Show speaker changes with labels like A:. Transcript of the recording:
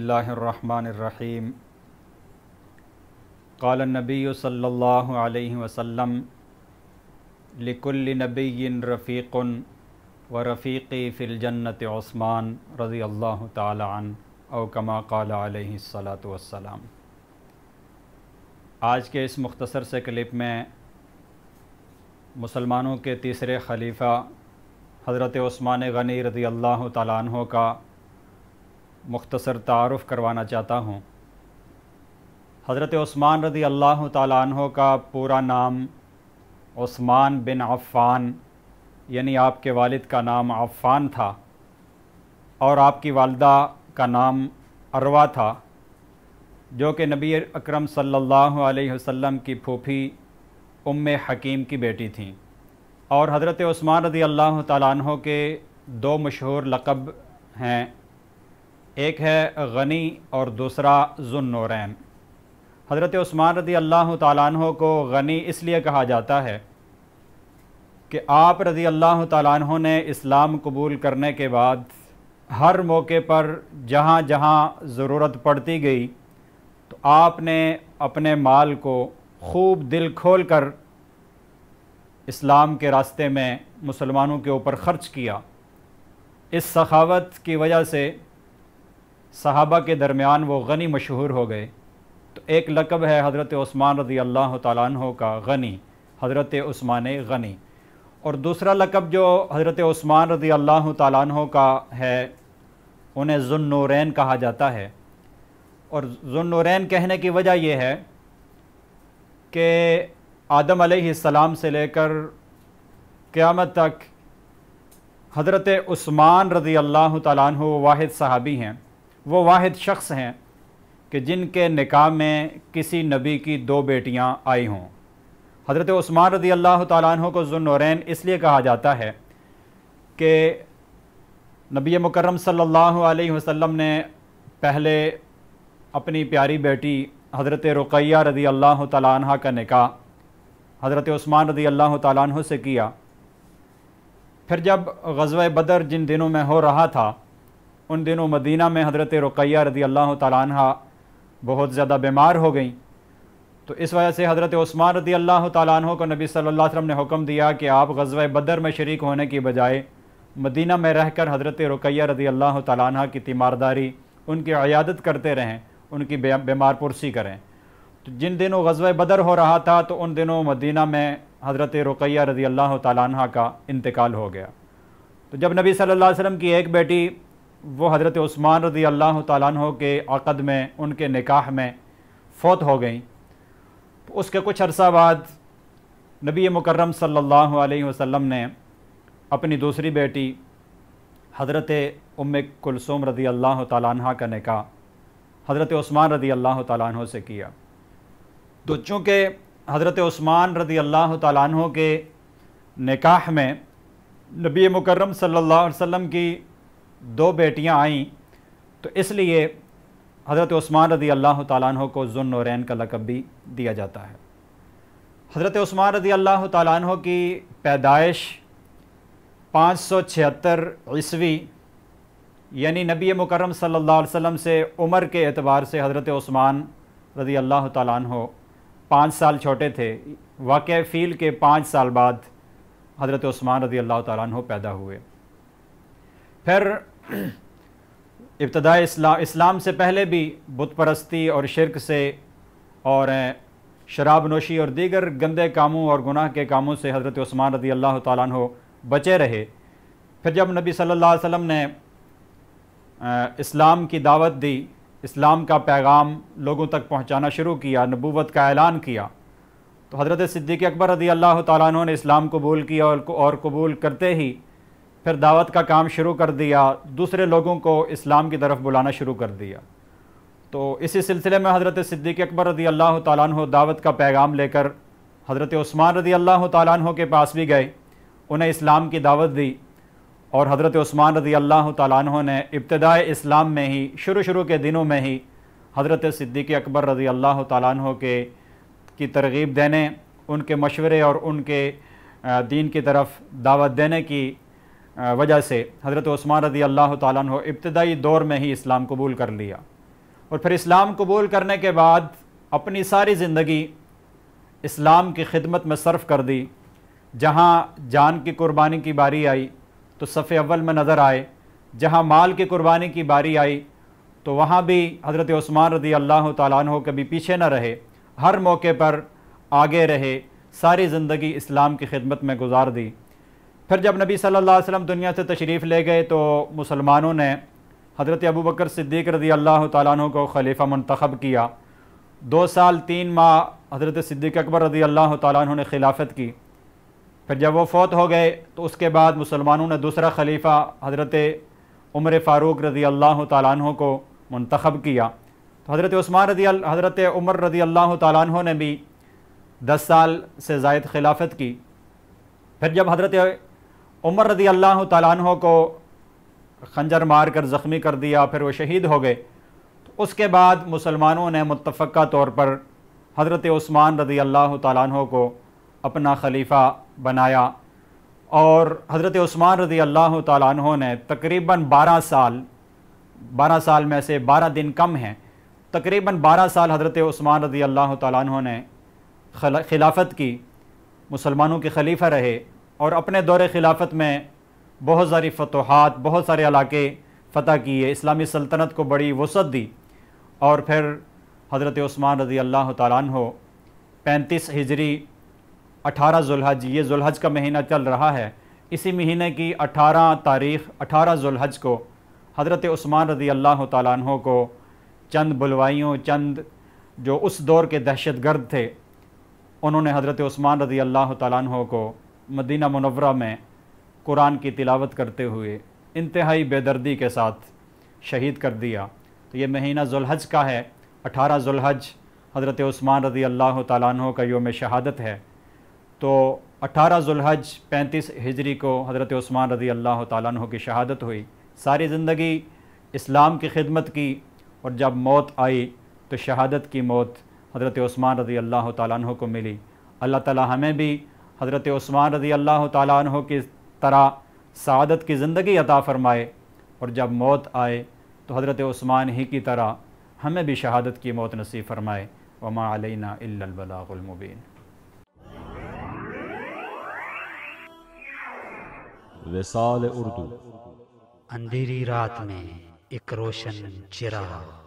A: बिस्मिल्लाहिर्रहमानिर्रहीम। क़ाल नबी सल्लल्लाहु अलैहि वसल्लम लिकुल्लि नबिय्यिन रफ़ीक़ुन व रफ़ीक़ी फ़िल जन्नति उस्मान रज़ियल्लाहु ताला अन्हु औ कमा क़ाल अलैहि सलातु वस्सलाम। आज के इस मुख्तसर से क्लिप में मुसलमानों के तीसरे खलीफा हज़रत उस्मान गनी रज़ियल्लाहु ताला अन्हु का मुख्तसर तारुफ़ करवाना चाहता हूँ। हज़रत उस्मान रज़ियल्लाहु ताला अन्हु का पूरा नाम उस्मान बिन अफ़्फ़ान यानी आपके वालिद का नाम अफ़्फ़ान था और आपकी वालदा का नाम अरवा था, जो कि नबी अकरम सल्लल्लाहु अलैहि वसल्लम की फूफी उम्मे हकीम की बेटी थीं। और हज़रत उस्मान रज़ियल्लाहु ताला अन्हु के दो मशहूर लक़ब हैं, एक है गनी और दूसरा ज़ुन्नूरैन। हज़रत उस्मान रज़ियल्लाहु ताला अन्हु को गनी इसलिए कहा जाता है कि आप रज़ियल्लाहु ताला अन्हु ने इस्लाम कबूल करने के बाद हर मौके पर जहाँ जहाँ ज़रूरत पड़ती गई तो आपने अपने माल को खूब दिल खोल कर इस्लाम के रास्ते में मुसलमानों के ऊपर ख़र्च किया। इस सखावत की वजह से सहाबा के दरमियान वो गनी मशहूर हो गए। तो एक लक़ब है हज़रत उस्मान रज़ियल्लाहु ताला अन्हु का गनी, हज़रत उस्मान गनी। और दूसरा लक़ब जो हज़रत उस्मान रज़ियल्लाहु ताला अन्हु का है उन्हें ज़ुन्नूरैन कहा जाता है। और ज़ुन्नूरैन कहने की वजह यह है कि आदम अलैहिस्सलाम से लेकर क़यामत तक हज़रत उस्मान रज़ियल्लाहु ताला अन्हु वाहिद सहाबी हैं, वो वाहिद शख्स हैं कि जिनके निकाह में किसी नबी की दो बेटियां आई हों। हज़रत उस्मान रज़ियल्लाहु ताला अन्हु को ज़ुन्नूरैन इसलिए कहा जाता है कि नबी मुकर्रम सल्लल्लाहु अलैहि वसल्लम ने पहले अपनी प्यारी बेटी हज़रत रुक़ैया रज़ियल्लाहु ताला अन्हा का निकाह हज़रत उस्मान रज़ियल्लाहु ताला अन्हु से किया। फिर जब ग़ज़वा बदर जिन दिनों में हो रहा था उन दिनों मदीना में हज़रत रुक़ैया रज़ियल्लाहु ताला अन्हा बहुत ज़्यादा बीमार हो गई। तो इस वजह से हज़रत उस्मान रज़ियल्लाहु ताला अन्हु को नबी सल्लल्लाहु अलैहि वसल्लम ने हुक्म दिया कि आप ग़ज़वा बदर में शरीक होने की बजाय मदीना में रहकर हज़रत रुक़ैया रज़ियल्लाहु ताला अन्हा की तीमारदारी, उनकी इयादत करते रहें, उनकी बीमार पुरसी करें। तो जिन दिनों ग़ज़वा बदर हो रहा था तो उन दिनों मदीना में हज़रत रुक़ैया रज़ियल्लाहु ताला अन्हा का इंतकाल हो गया। तो जब नबी सल्लल्लाहु अलैहि वसल्लम की एक बेटी वो हज़रत उस्मान रज़ियल्लाहु ताला अन्हु के अक़द में, उनके निकाह में फ़ौत हो गई, तो उसके कुछ अरसा बाद नबी मुकर्रम सल्लल्लाहु अलैहि वसल्लम ने अपनी दूसरी बेटी हज़रत उम्मे कुलसूम रज़ियल्लाहु ताला अन्हा का निकाह हज़रत उस्मान रज़ियल्लाहु ताला अन्हु से किया। तो चूँकि हज़रत उस्मान रज़ियल्लाहु ताला अन्हु के निकाह में नबी मुकर्रम सल्लल्लाहु अलैहि वसल्लम की दो बेटियां आईं, तो इसलिए हज़रत उस्मान रज़ियल्लाहु ताला अन्हु को ज़ुन्नूरैन का लक़ब भी दिया जाता है। हज़रत उस्मान रज़ियल्लाहु ताला अन्हु की पैदाइश 576 ईस्वी यानी नबी मुकर्रम सल्लल्लाहु अलैहि वसल्लम से उम्र के एतबार से हज़रत उस्मान रज़ियल्लाहु ताला अन्हु 5 साल छोटे थे। वाक़या फ़ील के 5 साल बाद हज़रत उस्मान रज़ियल्लाहु ताला अन्हु पैदा हुए। फिर इब्तदाई इस्लाम से पहले भी बुत परस्ती और शिरक से और शराब नोशी और दीगर गंदे कामों और गुनाह के कामों से हज़रत उस्मान रज़ियल्लाहु ताला अन्हु बचे रहे। फिर जब नबी सल्लल्लाहु अलैहि वसल्लम ने इस्लाम की दावत दी, इस्लाम का पैगाम लोगों तक पहुँचाना शुरू किया, नबूवत का ऐलान किया, तो हज़रत सिद्दीक़ अकबर रज़ियल्लाहु ताला अन्हु ने इस्लाम कबूल किया और कबूल करते ही फिर दावत का काम शुरू कर दिया, दूसरे लोगों को इस्लाम की तरफ बुलाना शुरू कर दिया। तो इसी सिलसिले में हज़रत सिद्दीक़ अकबर रज़ियल्लाहु ताला अन्हु दावत का पैगाम लेकर हज़रत उस्मान रज़ियल्लाहु ताला अन्हु के पास भी गए, उन्हें इस्लाम की दावत दी। और हज़रत उस्मान रज़ियल्लाहु ताला अन्हु ने इब्तिदाए इस्लाम में ही शुरू के दिनों में ही हज़रत सिद्दीक़ अकबर रज़ियल्लाहु ताला अन्हु की तरग़ीब देने, उनके मशवरे और उनके दीन की तरफ दावत देने की वजह से हज़रत उस्मान रज़ियल्लाहु ताला अन्हु इब्तिदाई दौर में ही इस्लाम कबूल कर लिया। اور پھر اسلام قبول کرنے کے بعد اپنی ساری زندگی اسلام کی خدمت میں صرف کر دی۔ جہاں جان کی قربانی کی باری آئی تو صف اول میں نظر آئے، جہاں مال کی قربانی کی باری آئی تو وہاں بھی حضرت عثمان رضی اللہ تعالیٰ عنہ کبھی پیچھے نہ رہے، ہر موقع پر آگے رہے، ساری زندگی اسلام کی خدمت میں گزار دی۔ پھر جب نبی صلی اللہ علیہ وسلم دنیا سے تشریف لے گئے تو مسلمانوں نے حضرت ابوبکر صدیق رضی اللہ تعالیٰ عنہ کو خلیفہ منتخب کیا۔ 2 سال 3 ماہ حضرت صدیق اکبر رضی اللہ تعالیٰ عنہ نے خلافت کی۔ پھر جب وہ فوت ہو گئے تو اس کے بعد مسلمانوں نے دوسرا خلیفہ حضرت عمر فاروق رضی اللہ تعالیٰ عنہ کو منتخب کیا۔ تو حضرت عمر رضی اللہ تعالیٰ عنہ نے بھی 10 سال سے زائد خلافت کی۔ پھر جب حضرت عمر رضی اللہ تعالیٰ عنہ کو خنجر مار کر زخمی کر دیا، پھر وہ شہید ہو گئے، تو اس کے بعد مسلمانوں نے متفقہ طور پر حضرت عثمان رضی اللہ تعالیٰ عنہ کو اپنا خلیفہ بنایا، اور حضرت عثمان رضی اللہ تعالیٰ عنہ نے تقریباً 12 سال میں سے 12 دن کم ہیں، تقریباً 12 سال حضرت عثمان رضی اللہ تعالیٰ عنہ نے خلافت کی، مسلمانوں کے خلیفہ رہے، اور اپنے دور خلافت میں بہت ساری فتوحات، بہت سارے علاقے فتح کیے، اسلامی سلطنت کو بڑی وسعت دی۔ اور پھر حضرت عثمان رضی اللہ تعالیٰ عنہ 35 ہجری 18 ذوالحج، یہ ذوالحج کا مہینہ چل رہا ہے، اسی مہینے کی 18 ذوالحج کو حضرت عثمان رضی اللہ تعالیٰ عنہ کو چند بلوائیوں، چند جو اس دور کے دہشت گرد تھے، انہوں نے حضرت عثمان رضی اللہ تعالیٰ عنہ کو مدینہ منورہ میں قرآن کی تلاوت کرتے ہوئے انتہائی بے دردی کے ساتھ شہید کر دیا۔ تو یہ مہینہ ذوالحج کا ہے، 18 ذوالحج حضرت عثمان رضی اللہ تعالیٰ عنہ کا یوم شہادت ہے۔ تو 18 ذوالحج 35 ہجری کو حضرت عثمان رضی اللہ تعالیٰ عنہ کی شہادت ہوئی۔ ساری زندگی اسلام کی خدمت کی، اور جب موت آئی تو شہادت کی موت حضرت عثمان رضی اللہ تعالیٰ عنہ کو ملی۔ اللہ تعالیٰ ہمیں بھی حضرت عثمان رضی اللہ تعالیٰ عنہ کی طرح سعادت کی زندگی عطا فرمائے، اور جب موت آئے تو حضرت عثمان ہی کی طرح ہمیں بھی شہادت کی موت نصیب فرمائے۔ وما علینا الا البلاغ المبین۔
B: وصال اردو،
C: اندھیری رات میں ایک روشن چراغ۔